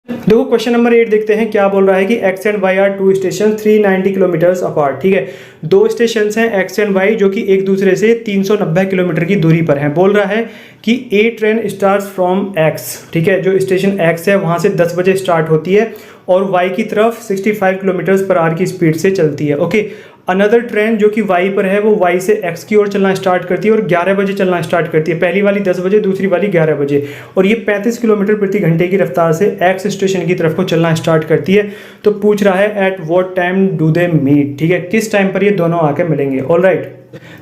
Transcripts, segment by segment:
देखो question number 8 देखते हैं क्या बोल रहा है कि X and Y are two station 390 kilometres apart. ठीक है, दो स्टेशन हैं एक्स एंड वाई जो कि एक दूसरे से 390 किलोमीटर की दूरी पर हैं। बोल रहा है कि ए ट्रेन स्टार्ट फ्रॉम एक्स, ठीक है, जो स्टेशन एक्स है वहाँ से 10 बजे स्टार्ट होती है और वाई की तरफ 65 किलोमीटर पर आवर की स्पीड से चलती है। ओके, अनदर ट्रेन जो कि वाई पर है वो वाई से एक्स की ओर चलना स्टार्ट करती है और 11 बजे चलना स्टार्ट करती है। पहली वाली 10 बजे, दूसरी वाली 11 बजे, और ये 35 किलोमीटर प्रति घंटे की रफ्तार से एक्स स्टेशन की तरफ को चलना स्टार्ट करती है। तो पूछ रहा है at what time do they meet, ठीक है, किस टाइम पर ये दोनों आके मिलेंगे। ऑलराइट,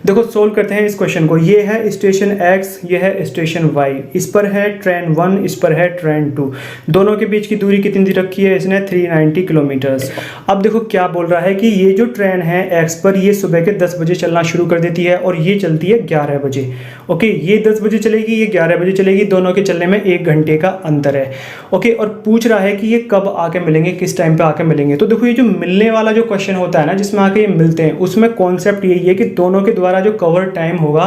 देखो सोल्व करते हैं इस क्वेश्चन को। ये है स्टेशन X, ये है स्टेशन Y, इस पर है ट्रेन 1, इस पर है ट्रेन 2। दोनों के बीच की दूरी कितनी दी रखी है इसने? 390 किलोमीटर्स। अब देखो क्या बोल रहा है कि ये जो ट्रेन है X पर, ये सुबह के 10 बजे चलना शुरू कर देती है और ये चलती है 11 बजे। ओके, ये 10 बजे चलेगी, ये 11 बजे चलेगी, दोनों के चलने में 1 घंटे का अंतर है। ओके, और पूछ रहा है कि ये कब आके मिलेंगे, किस टाइम पे आके मिलेंगे। तो देखो ये जो मिलने वाला जो क्वेश्चन होता है ना, जिसमें आके ये मिलते हैं, उसमें कॉन्सेप्ट यही है कि दोनों के द्वारा जो कवर टाइम होगा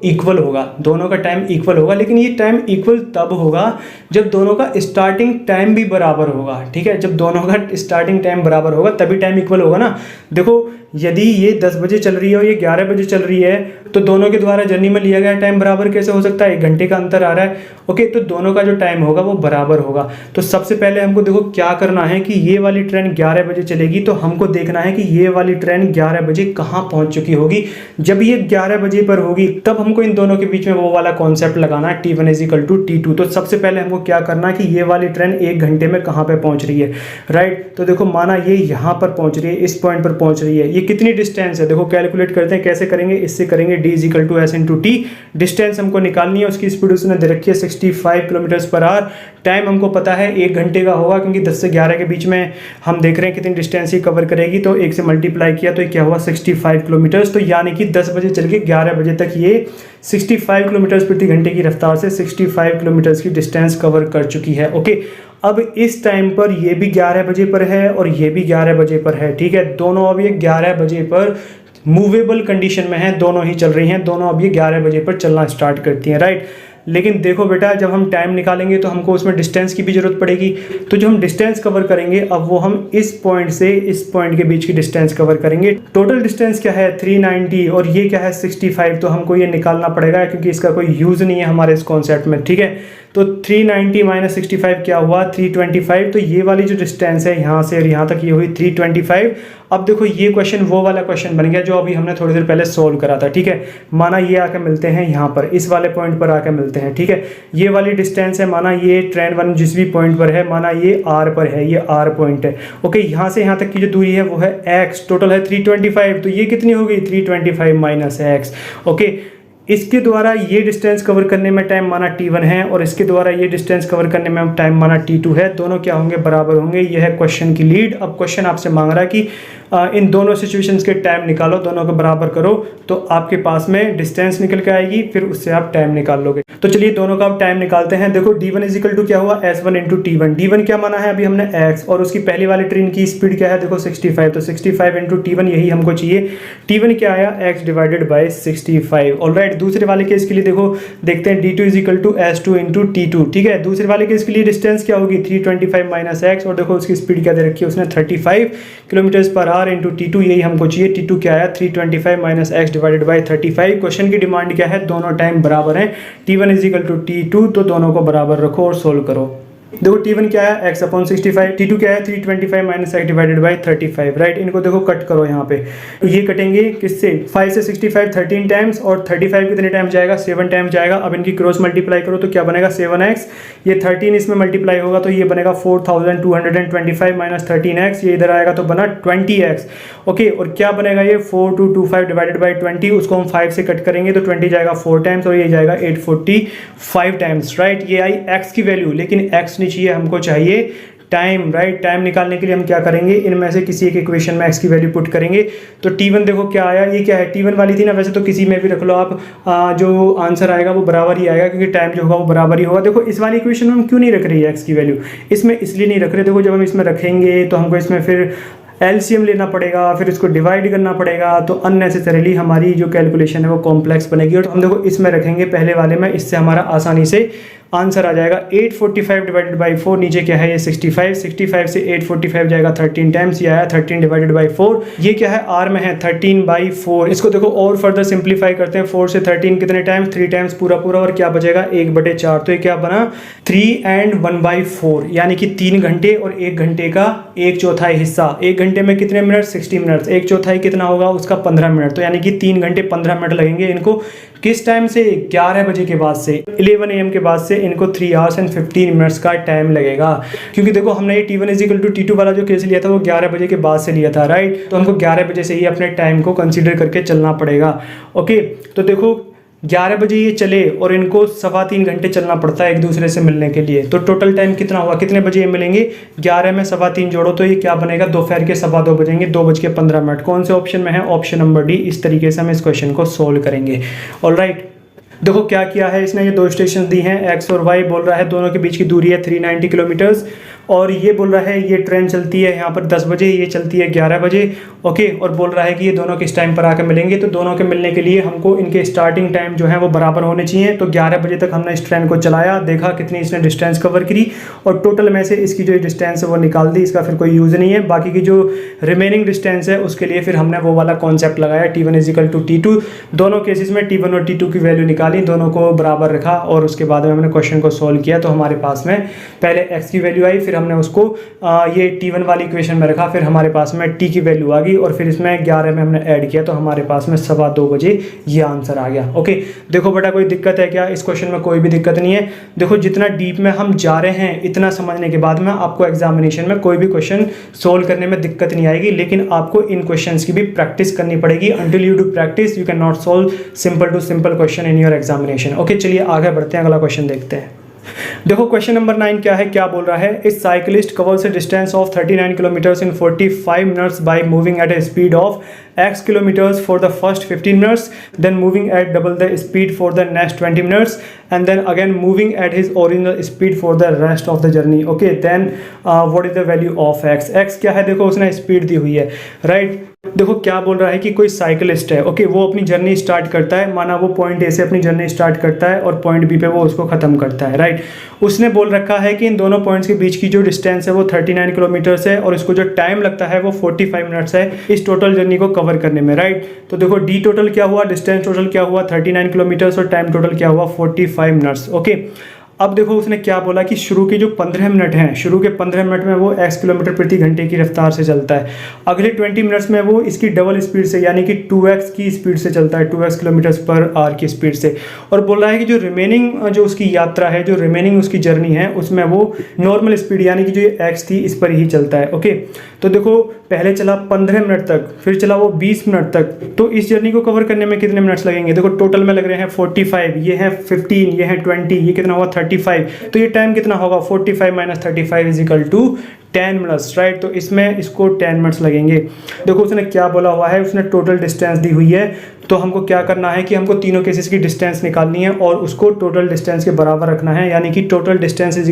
इक्वल होगा, दोनों का टाइम इक्वल होगा। लेकिन ये टाइम इक्वल तब होगा जब दोनों का स्टार्टिंग टाइम भी बराबर होगा। ठीक है, जब दोनों का स्टार्टिंग टाइम बराबर होगा तभी टाइम इक्वल होगा ना। देखो यदि ये 10 बजे चल रही है और ये 11 बजे चल रही है तो दोनों के द्वारा जर्नी में लिया गया टाइम बराबर कैसे हो सकता है? 1 घंटे का अंतर आ रहा है। ओके, तो दोनों का जो टाइम होगा वो बराबर होगा। तो सबसे पहले हमको देखो क्या करना है कि ये वाली ट्रेन 11 बजे चलेगी, तो हमको देखना है कि ये वाली ट्रेन 11 बजे कहाँ पहुँच चुकी होगी। जब ये 11 बजे पर होगी तब हमको इन दोनों के बीच में वो वाला कॉन्सेप्ट लगाना है, T1 = T2। तो सबसे पहले हमको क्या करना है कि ये वाली ट्रेन 1 घंटे में कहाँ पे पहुँच रही है, राइट। तो देखो माना ये यहाँ पर पहुँच रही है, इस पॉइंट पर पहुँच रही है, ये कितनी डिस्टेंस है देखो कैलकुलेट करते हैं। कैसे करेंगे? इससे करेंगे D = S × T। डिस्टेंस हमको निकालनी है, उसकी स्पीड उसने दे रखी है 65 किलोमीटर पर आवर। टाइम हमको पता है 1 घंटे का होगा क्योंकि 10 से 11 के बीच में हम देख रहे हैं कितनी डिस्टेंस ये कवर करेगी। तो 1 से मल्टीप्लाई किया तो क्या हुआ? 65 किलोमीटर। तो यानी कि 10 बजे चल के 11 बजे तक ये 65 किलोमीटर प्रति घंटे की रफ्तार से 65 किलोमीटर की डिस्टेंस कवर कर चुकी है। ओके, अब इस टाइम पर ये भी 11 बजे पर है और ये भी 11 बजे पर है। ठीक है, दोनों अब ये 11 बजे पर मूवेबल कंडीशन में है, दोनों ही चल रही हैं, दोनों अब ये 11 बजे पर चलना स्टार्ट करती हैं, राइट। लेकिन देखो बेटा, जब हम टाइम निकालेंगे तो हमको उसमें डिस्टेंस की भी जरूरत पड़ेगी। तो जो हम डिस्टेंस कवर करेंगे अब वो हम इस पॉइंट से इस पॉइंट के बीच की डिस्टेंस कवर करेंगे। टोटल डिस्टेंस क्या है? 390 और ये क्या है? 65। तो हमको ये निकालना पड़ेगा क्योंकि इसका कोई यूज़ नहीं है हमारे इस कॉन्सेप्ट में। ठीक है, तो 390 - 65 क्या हुआ? 325। तो ये वाली जो डिस्टेंस है यहाँ से और यहाँ तक, ये हुई 325। अब देखो ये क्वेश्चन वो वाला क्वेश्चन बन गया जो अभी हमने थोड़ी देर पहले सोल्व करा था। ठीक है, माना ये आके मिलते हैं यहाँ पर, इस वाले पॉइंट पर आके मिलते हैं। ठीक है, ये वाली डिस्टेंस है, माना ये ट्रेन 1 जिस भी पॉइंट पर है, माना ये R पर है, ये R पॉइंट है। ओके, यहाँ से यहाँ तक की जो दूरी है वो है X, टोटल है 325। तो ये कितनी हो गई? 325 - X। ओके, इसके द्वारा ये डिस्टेंस कवर करने में टाइम माना T1 है और इसके द्वारा ये डिस्टेंस कवर करने में टाइम माना T2 है। दोनों क्या होंगे? बराबर होंगे। यह है क्वेश्चन की लीड। अब क्वेश्चन आपसे मांग रहा है कि इन दोनों सिचुएशंस के टाइम निकालो, दोनों को बराबर करो, तो आपके पास में डिस्टेंस निकल के आएगी, फिर उससे आप टाइम निकाल लोगे। तो चलिए दोनों का आप टाइम निकालते हैं। देखो D1 = क्या हुआ? S1 × T1। D1 क्या माना है अभी हमने? X, और उसकी पहली वाली ट्रेन की स्पीड क्या है? देखो 65। तो 65 × T1 यही हमको चाहिए। T1 क्या आया? X / 65। ऑलराइट, दूसरे वाले केस के लिए देखो देखते हैं D2 = S2 × T2। ठीक है, दूसरे वाले केस के लिए डिस्टेंस क्या होगी? 325 - X, और देखो उसकी स्पीड क्या दे रखी है उसने? 35 किलोमीटर पर आवर × T2। यही हमको चाहिए। T2 क्या आया? 325 - X / 35। क्वेश्चन की डिमांड क्या है? दोनों टाइम बराबर हैं, T1 = T2, तो दोनों को बराबर रखो और सोल्व करो। देखो T1 क्या है? X/65। T2 क्या है? 325 - X / 35, राइट। इनको देखो कट करो यहाँ पे, तो ये कटेंगे किससे? 5 से 65 13 टाइम्स, और 35 कितने टाइम्स जाएगा? 7 टाइम्स जाएगा। अब इनकी क्रॉस मल्टीप्लाई करो तो क्या बनेगा? 7x। ये 13 इसमें मल्टीप्लाई होगा तो ये बनेगा 4225 - 13x। ये इधर आएगा तो बना 20x। ओके, और क्या बनेगा? ये 4225 / 20। उसको हम 5 से कट करेंगे तो 20 जाएगा 4 टाइम्स और ये जाएगा 845 टाइम्स, राइट। ये आई x की वैल्यू, लेकिन x नहीं चाहिए, हमको चाहिए टाइम, राइट। टाइम निकालने के लिए हम क्या करेंगे? इनमें से किसी एक इक्वेशन में x की वैल्यू पुट करेंगे। तो T1 देखो क्या आया? ये क्या है? T1 वाली थी ना, वैसे तो किसी में भी रख लो आप, जो आंसर आएगा वो बराबर ही आएगा क्योंकि टाइम जो होगा वो बराबर ही होगा। देखो इस वाली इक्वेशन में हम क्यों नहीं रख रहे हैं x की वैल्यू? इसमें इसलिए नहीं रख रहे, देखो जब हम इसमें रखेंगे तो हमको इसमें फिर एलसीएम लेना पड़ेगा, फिर इसको डिवाइड करना पड़ेगा, तो अननेसेसरीली हमारी जो कैलकुलेशन है वो कॉम्प्लेक्स बनेगी। और हम देखो इसमें रखेंगे पहले वाले में, इससे हमारा आसानी से आंसर आ जाएगा 845 डिवाइडेड बाई 4, नीचे क्या है ये 65, 65 से 845 जाएगा 13 टाइम्स, ये आया 13 डिवाइडेड बाई 4, ये क्या है आर में है 13/4। इसको देखो और फर्दर सिंप्लीफाई करते हैं, 4 से 13 कितने टाइम्स, 3 टाइम्स पूरा पूरा, और क्या बचेगा 1/4, तो ये क्या बना 3 and 1/4, यानी कि 3 घंटे और 1 घंटे का 1/4 हिस्सा। 1 घंटे में कितने मिनट, 60 मिनट, 1/4 कितना होगा उसका 15 मिनट, तो यानी कि 3 घंटे 15 मिनट लगेंगे इनको। किस टाइम से, 11 बजे के बाद से, 11 AM के बाद से इनको 3 hours and 15 minutes का टाइम लगेगा। क्योंकि देखो हमने ये T1 = T2 वाला जो केस लिया था वो 11 बजे के बाद से लिया था, राइट, तो हमको 11 बजे से ही अपने टाइम को कंसीडर करके चलना पड़ेगा। ओके, तो देखो 11 बजे ये चले और इनको 3.25 घंटे चलना पड़ता है एक दूसरे से मिलने के लिए, तो टोटल टाइम कितना हुआ, कितने बजे ये मिलेंगे, 11 में 3.25 जोड़ो तो ये क्या बनेगा, दोपहर के 2:15 बजेंगे, 2:15। कौन से ऑप्शन में है, ऑप्शन नंबर डी। इस तरीके से हम इस क्वेश्चन को सोल्व करेंगे। ऑलराइट, देखो क्या किया है इसने, ये 2 स्टेशन दी हैं एक्स और वाई, बोल रहा है दोनों के बीच की दूरी है 390 किलोमीटर्स, और ये बोल रहा है ये ट्रेन चलती है यहाँ पर 10 बजे, ये चलती है 11 बजे। ओके, और बोल रहा है कि ये दोनों किस टाइम पर आकर मिलेंगे, तो दोनों के मिलने के लिए हमको इनके स्टार्टिंग टाइम जो है वो बराबर होने चाहिए। तो 11 बजे तक हमने इस ट्रेन को चलाया, देखा कितनी इसने डिस्टेंस कवर करी, और टोटल में से इसकी जो डिस्टेंस है वो निकाल दी, इसका फिर कोई यूज़ नहीं है। बाकी की जो रिमेनिंग डिस्टेंस है उसके लिए फिर हमने वो वाला कॉन्सेप्ट लगाया, T1 = T2। दोनों केसेस में T1 और T2 की वैल्यू निकाली, दोनों को बराबर रखा, और उसके बाद में हमने क्वेश्चन को सोल्व किया। तो हमारे पास में पहले x की वैल्यू आई, फिर हमने उसको ये T1 वाली इक्वेशन में रखा, फिर हमारे पास में t की वैल्यू आ गई, और फिर इसमें 11 में हमने ऐड किया, तो हमारे पास में 2:15 बजे ये आंसर आ गया। ओके, देखो बेटा कोई दिक्कत है क्या इस क्वेश्चन में, कोई भी दिक्कत नहीं है। देखो जितना डीप में हम जा रहे हैं इतना समझने के बाद में आपको एग्जामिनेशन में कोई भी क्वेश्चन सोल्व करने में दिक्कत नहीं आएगी, लेकिन आपको इन क्वेश्चंस की भी प्रैक्टिस करनी पड़ेगी। Until you do practice you can not solve simple to simple question in your examination. Okay, चलिए आगे बढ़ते हैं, अगला क्वेश्चन देखते हैं। देखो क्वेश्चन नंबर 9 क्या है, क्या बोल रहा है, इस cyclist covers A distance of 39 kilometres in 45 minutes by moving at A speed of x kilometers for the first 15 minutes, then moving at double the speed for the next 20 minutes, and then again moving at his original speed for the rest of the journey. Okay, then what is the value of x? x क्या है, देखो उसने speed दी हुई है, right. देखो क्या बोल रहा है कि कोई साइकिलिस्ट है, ओके, वो अपनी जर्नी स्टार्ट करता है, माना वो पॉइंट ए से अपनी जर्नी स्टार्ट करता है और पॉइंट बी पे वो उसको खत्म करता है, राइट। उसने बोल रखा है कि इन दोनों पॉइंट्स के बीच की जो डिस्टेंस है वो 39 किलोमीटर्स है, और इसको जो टाइम लगता है वो 45 मिनट्स है इस टोटल जर्नी को कवर करने में, राइट। तो देखो डी टोटल क्या हुआ, डिस्टेंस टोटल क्या हुआ 39 किलोमीटर्स, और टाइम टोटल क्या हुआ 45 मिनट्स। ओके, अब देखो उसने क्या बोला कि शुरू के जो 15 मिनट हैं, शुरू के 15 मिनट में वो x किलोमीटर प्रति घंटे की रफ्तार से चलता है, अगले 20 मिनट्स में वो इसकी डबल स्पीड से यानी कि 2x की स्पीड से चलता है, 2x किलोमीटर्स पर आवर की स्पीड से। और बोल रहा है कि जो रिमेनिंग जो उसकी यात्रा है, जो रिमेनिंग उसकी जर्नी है, उसमें वो नॉर्मल स्पीड यानी कि जो x थी इस पर ही चलता है। ओके, तो देखो पहले चला 15 मिनट तक, फिर चला वो 20 मिनट तक, तो इस जर्नी को कवर करने में कितने मिनट्स लगेंगे, देखो टोटल में लग रहे हैं 45, ये है 15, ये है 20, ये कितना हुआ 35, तो ये टाइम कितना होगा 45 - 35 = 10 मिनट्स, राइट। तो इसमें इसको 10 मिनट्स लगेंगे। देखो उसने क्या बोला हुआ है, उसने टोटल डिस्टेंस दी हुई है, तो हमको क्या करना है कि हमको तीनों केसेस की डिस्टेंस निकालनी है और उसको टोटल डिस्टेंस के बराबर रखना है, यानी कि total distance =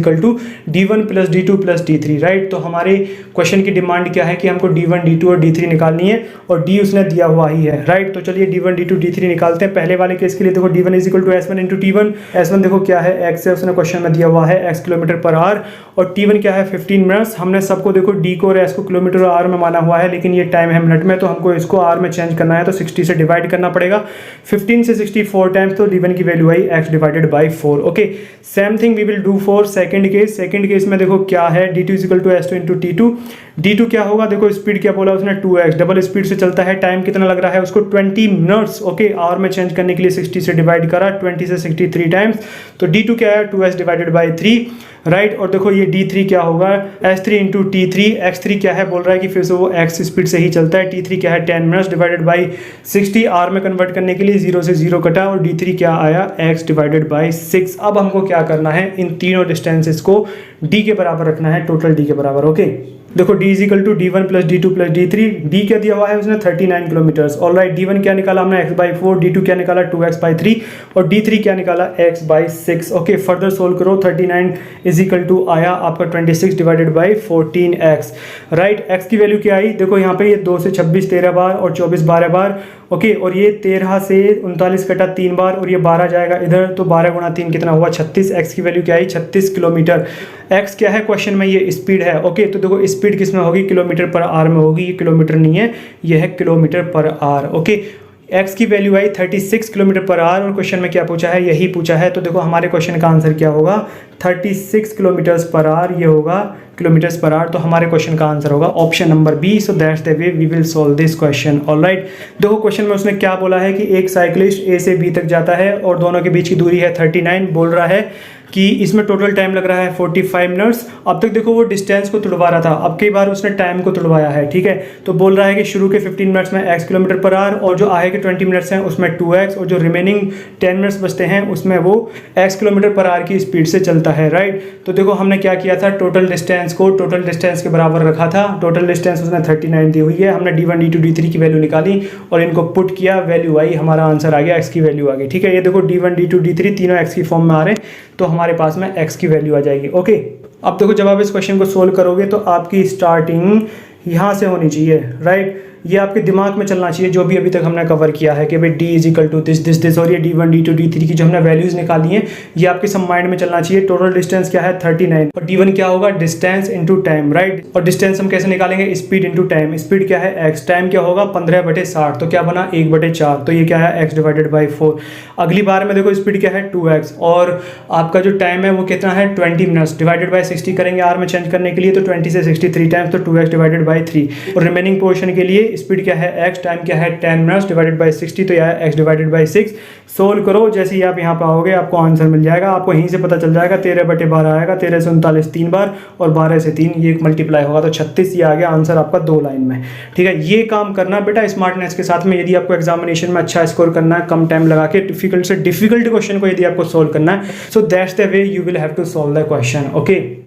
d1 + d2 + d3, right. तो हमारे क्वेश्चन की डिमांड क्या है कि हमको d1, d2 और d3 निकालनी है, और d उसने दिया हुआ ही है, राइट। तो चलिए d1, d2, d3 निकालते हैं। पहले वाले केस के लिए देखो d1 = s1 × t1, s1 देखो क्या है, x है, उसने क्वेश्चन में दिया हुआ है x किलोमीटर पर आवर, और t1 क्या है 15 मिनट्स। हमने सबको देखो d को और s को किलोमीटर आवर में माना हुआ है, लेकिन ये टाइम है मिनट में, तो हमको इसको आवर में चेंज करना है, तो 60 से डिवाइड करना पड़ेगा, 15 से 64 टाइम्स, तो d1 की वैल्यू आई x/4। Okay, same thing we will do for second case. Second case में देखो क्या है, d2 = s2 × t2, d2 क्या होगा, देखो स्पीड क्या बोला उसने 2x, डबल स्पीड से चलता है, टाइम कितना लग रहा है उसको 20 मिनट्स। ओके, आवर में चेंज करने के लिए 60 से डिवाइड करा, 20 से 63 टाइम्स, तो d2 क्या है 2s/3, राइट। और देखो ये d3 क्या होगा s3 × t3, x3 क्या है, बोल रहा है कि फिर से वो x स्पीड से ही चलता है, t3 क्या है 10 मिनट्स / 60, आर में कन्वर्ट करने के लिए 0 से 0 कटा, और d3 क्या आया x/6। अब हमको क्या करना है, इन तीनों डिस्टेंसेस को d के बराबर रखना है, टोटल d के बराबर। ओके, देखो d = d1 + d2 + d3, d क्या दिया हुआ है उसने 39 किलोमीटर्स, ऑलराइट। d1 क्या निकाला हमने x/4, d2 क्या निकाला 2x/3, और d3 क्या निकाला x/6। ओके, फर्दर सोल्व करो, 39 = आया आपका 26 / 14x, राइट। x की वैल्यू क्या आई, देखो यहाँ पे ये 2 से 26 13 बार और 24 12 बार, ओके। और ये 13 से 39 कटा 3 बार और ये 12 जाएगा इधर, तो 12 गुणा 3 कितना हुआ 36। एक्स की वैल्यू क्या आई 36 किलोमीटर। एक्स क्या है क्वेश्चन में, ये स्पीड है। ओके, तो देखो स्पीड किस में होगी, किलोमीटर पर आर में होगी। ये किलोमीटर नहीं है, ये है किलोमीटर पर आर। ओके, एक्स की वैल्यू आई 36 किलोमीटर पर आवर और क्वेश्चन में क्या पूछा है, यही पूछा है। तो देखो हमारे क्वेश्चन का आंसर क्या होगा 36 किलोमीटर्स पर आवर, ये होगा किलोमीटर्स पर आवर। तो हमारे क्वेश्चन का आंसर होगा option number B. So that's the way we will solve this question. Alright, देखो क्वेश्चन में उसने क्या बोला है कि एक साइकिलिस्ट ए से बी तक जाता है और दोनों के बीच की दूरी है 39। बोल रहा है कि इसमें टोटल टाइम लग रहा है 45 मिनट्स। अब तक देखो वो डिस्टेंस को तुड़वा रहा था, अब कई बार उसने टाइम को तुड़वाया है, ठीक है। तो बोल रहा है कि शुरू के 15 मिनट्स में x किलोमीटर पर आवर और जो आगे के 20 मिनट्स हैं उसमें 2x और जो रिमेनिंग 10 मिनट्स बचते हैं उसमें वो x किलोमीटर पर आवर की स्पीड से चलता है, राइट। तो देखो हमने क्या किया था, टोटल डिस्टेंस को टोटल डिस्टेंस के बराबर रखा था। टोटल डिस्टेंस उसने 39 दी हुई है, हमने d1 d2 d3 की वैल्यू निकाली और इनको पुट किया, वैल्यू आई, हमारा आंसर आ गया, x की वैल्यू आ गई, ठीक है। ये देखो d1 d2 d3 तीनों x की फॉर्म में आ रहे हैं, तो हमारे पास में x की वैल्यू आ जाएगी। ओके, अब देखो जब आप इस क्वेश्चन को सोल्व करोगे तो आपकी स्टार्टिंग यहाँ से होनी चाहिए, राइट। ये आपके दिमाग में चलना चाहिए जो भी अभी तक हमने कवर किया है कि भाई d is equal to this this this, और ये d1 d2 d3 की जो हमने वैल्यूज निकाली हैं ये आपके सब माइंड में चलना चाहिए। टोटल डिस्टेंस क्या है 39 और d1 क्या होगा डिस्टेंस इनटू टाइम, राइट। और डिस्टेंस हम कैसे निकालेंगे, स्पीड इनटू टाइम। स्पीड क्या है x, टाइम क्या होगा 15/60, तो क्या बना 1/4, तो ये क्या है x डिवाइडेड बाई 4। अगली बार में देखो स्पीड क्या है 2x और आपका जो टाइम है वो कितना है 20 मिनट्स, डिवाइडेड बाई 60 करेंगे आर में चेंज करने के लिए, तो 20 से 60 3 टाइम्स, तो 2x डिवाइडेड बाई 3। और रिमेनिंग पोर्शन के लिए स्पीड क्या है x, टाइम क्या है 10 मिनट्स डिवाइडेड बाई 60, तो यह है x डिवाइडेड बाई 6। सोल्व करो, जैसे ही आप यहाँ पे आओगे आपको आंसर मिल जाएगा, आपको यहीं से पता चल जाएगा 13/12 आएगा, 13 से 39 3 बार और 12 से 3 ये मल्टीप्लाई होगा, तो 36 ये आ गया आंसर आपका 2 लाइन में, ठीक है। ये काम करना बेटा स्मार्टनेस के साथ में, यदि आपको एग्जामिनेशन में अच्छा स्कोर करना है, कम टाइम लगा के डिफिकल्ट से डिफिकल्ट क्वेश्चन को यदि आपको सोल्व करना है, so that's the way you will have to solve the question. Okay.